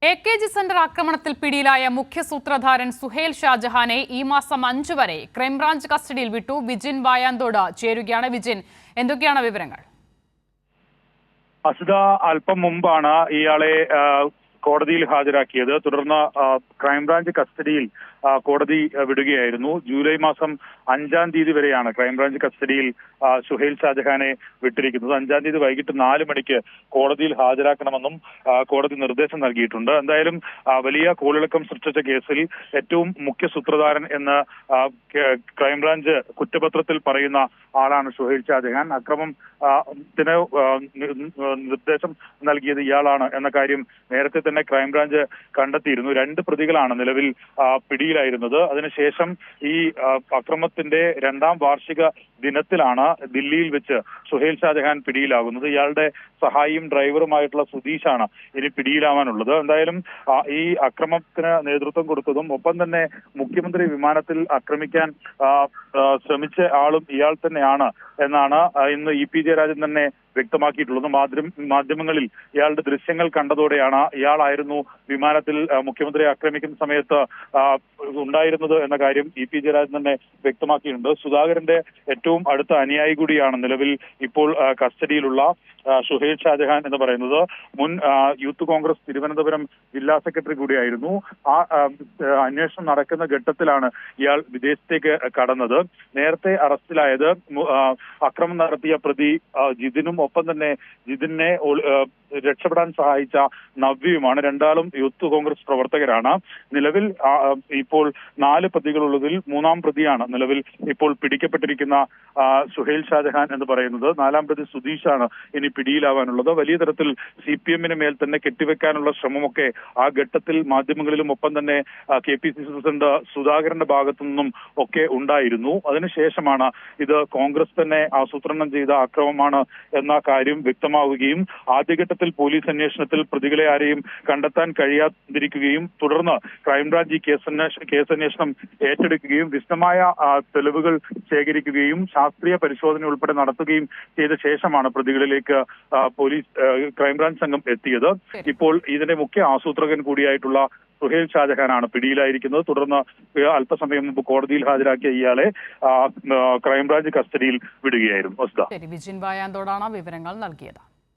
AKG centre ആക്രമണത്തിൽ പിടിയിലായ മുഖ്യ സൂത്രധാരൻ സുഹേൽ ഷാജഹാനെ ഈ മാസം 5 വരെ ക്രൈംബ്രാഞ്ച് കസ്റ്റഡിയിൽ വിട്ടു. വിജിൻ വായാന്തോട് ചേരുകയാണ്. വിജിൻ, എന്തൊക്കെയാണ് വിവരങ്ങൾ? അസിത, അല്പം മുമ്പാണ് ഇയാളെ കോടതിയിൽ ഹാജരാക്കിയത്. തുടർന്ന് ക്രൈംബ്രാഞ്ച് കസ്റ്റഡിയിൽ കോടതി വിടുകയായിരുന്നു. ജൂലൈ മാസം 5-ാം തീയതി വരെയാണ് ക്രൈംബ്രാഞ്ച് കസ്റ്റഡിയിൽ സുഹേൽ ഷാജഹാനെ വിട്ടിരിക്കുന്നത്. 5-ാം തീയതി വൈകിട്ട് 4 മണിക്ക് കോടതിയിൽ ഹാജരാക്കണമെന്നും കോടതി നിർദ്ദേശം നൽകിയിട്ടുണ്ട്. എന്തായാലും വലിയ കോളിളക്കം സൃഷ്ടിച്ച കേസിൽ ഏറ്റവും മുഖ്യ സൂത്രധാരൻ എന്ന് ക്രൈംബ്രാഞ്ച് കുറ്റപത്രത്തിൽ പറയുന്ന ആളാണ് സുഹേൽ ഷാജഹാൻ. അക്രമത്തിന് നിർദ്ദേശം നൽകിയത് ഇയാളാണ് എന്ന കാര്യം നേരത്തെ തന്നെ ക്രൈംബ്രാഞ്ച് കണ്ടെത്തിയിരുന്നു. 2 പ്രതികളാണ് നിലവിൽ പിടിയിലായിരുന്നത്. അതിനുശേഷം ഈ അക്രമത്തിന്റെ 2-ാം വാർഷിക ദിനത്തിലാണ് ദില്ലിയിൽ വെച്ച് സുഹേൽ ഷാജഹാൻ പിടിയിലാകുന്നത്. ഇയാളുടെ സഹായിയും ഡ്രൈവറുമായിട്ടുള്ള സുധീഷാണ് ഇനി പിടിയിലാവാനുള്ളത്. എന്തായാലും ഈ അക്രമത്തിന് നേതൃത്വം കൊടുത്തതും ഒപ്പം തന്നെ മുഖ്യമന്ത്രി വിമാനത്തിൽ ആക്രമിക്കാൻ ശ്രമിച്ച ആളും ഇയാൾ തന്നെയാണ് എന്നാണ് ഇന്ന് ഇ പി ജയരാജൻ തന്നെ വ്യക്തമാക്കിയിട്ടുള്ളത്. മാധ്യമങ്ങളിൽ ഇയാളുടെ ദൃശ്യങ്ങൾ കണ്ടതോടെയാണ് ഇയാളായിരുന്നു വിമാനത്തിൽ മുഖ്യമന്ത്രിയെ ആക്രമിക്കുന്ന സമയത്ത് ഉണ്ടായിരുന്നത് എന്ന കാര്യം ഇ പി ജയരാജൻ തന്നെ വ്യക്തമാക്കിയിട്ടുണ്ട്. സുധാകരന്റെ ഏറ്റവും അടുത്ത അനുയായി കൂടിയാണ് നിലവിൽ ഇപ്പോൾ കസ്റ്റഡിയിലുള്ള സുഹേൽ ഷാജഹാൻ എന്ന് പറയുന്നത്. മുൻ യൂത്ത് കോൺഗ്രസ് തിരുവനന്തപുരം ജില്ലാ സെക്രട്ടറി കൂടിയായിരുന്നു. ആ അന്വേഷണം നടക്കുന്ന ഘട്ടത്തിലാണ് ഇയാൾ വിദേശത്തേക്ക് കടന്നത്. നേരത്തെ അറസ്റ്റിലായത് അക്രമം നടത്തിയ പ്രതി ജിതിനും ഒപ്പം തന്നെ ജിതിനെ രക്ഷപ്പെടാൻ സഹായിച്ച നവ്യയുമാണ്. രണ്ടാളും യൂത്ത് കോൺഗ്രസ് പ്രവർത്തകരാണ്. നിലവിൽ ഇപ്പോൾ 4 പ്രതികളുള്ളതിൽ 3-ാം പ്രതിയാണ് നിലവിൽ ഇപ്പോൾ പിടിക്കപ്പെട്ടിരിക്കുന്ന സുഹേൽ ഷാജഹാൻ എന്ന് പറയുന്നത്. 4-ാം പ്രതി സുധീഷാണ് ഇനി പിടിയിലാവാനുള്ളത്. വലിയ തരത്തിൽ CPM-ന് മേൽ തന്നെ കെട്ടിവെക്കാനുള്ള ശ്രമമൊക്കെ ആ ഘട്ടത്തിൽ മാധ്യമങ്ങളിലും ഒപ്പം തന്നെ KPCC പ്രസിഡന്റ് സുധാകരന്റെ ഭാഗത്തു നിന്നും ഒക്കെ ഉണ്ടായിരുന്നു. അതിനുശേഷമാണ് ഇത് കോൺഗ്രസ് തന്നെ ആസൂത്രണം ചെയ്ത അക്രമമാണ് എന്ന കാര്യം വ്യക്തമാവുകയും ആദ്യഘട്ടത്തിൽ പോലീസ് അന്വേഷണത്തിൽ പ്രതികളെ ആരെയും കണ്ടെത്താൻ കഴിയാതിരിക്കുകയും തുടർന്ന് ക്രൈംബ്രാഞ്ച് ഈ കേസന്വേഷണം ഏറ്റെടുക്കുകയും വിശദമായ തെളിവുകൾ ശേഖരിക്കുകയും ശാസ്ത്രീയ പരിശോധന ഉൾപ്പെടെ നടത്തുകയും ചെയ്ത ശേഷമാണ് പ്രതികളിലേക്ക് പോലീസ് ക്രൈംബ്രാഞ്ച് സംഘം എത്തിയത്. ഇപ്പോൾ ഇതിന്റെ മുഖ്യ ആസൂത്രകൻ കൂടിയായിട്ടുള്ള സുഹേൽ ഷാജഹാനാണ് പിടിയിലായിരിക്കുന്നത്. തുടർന്ന് അല്പസമയം മുമ്പ് കോടതിയിൽ ഹാജരാക്കിയ ഇയാളെ ക്രൈംബ്രാഞ്ച് കസ്റ്റഡിയിൽ വിടുകയായിരുന്നു. വിജിൻ വായാന്തോടാണ് വിവരങ്ങൾ നൽകിയത്.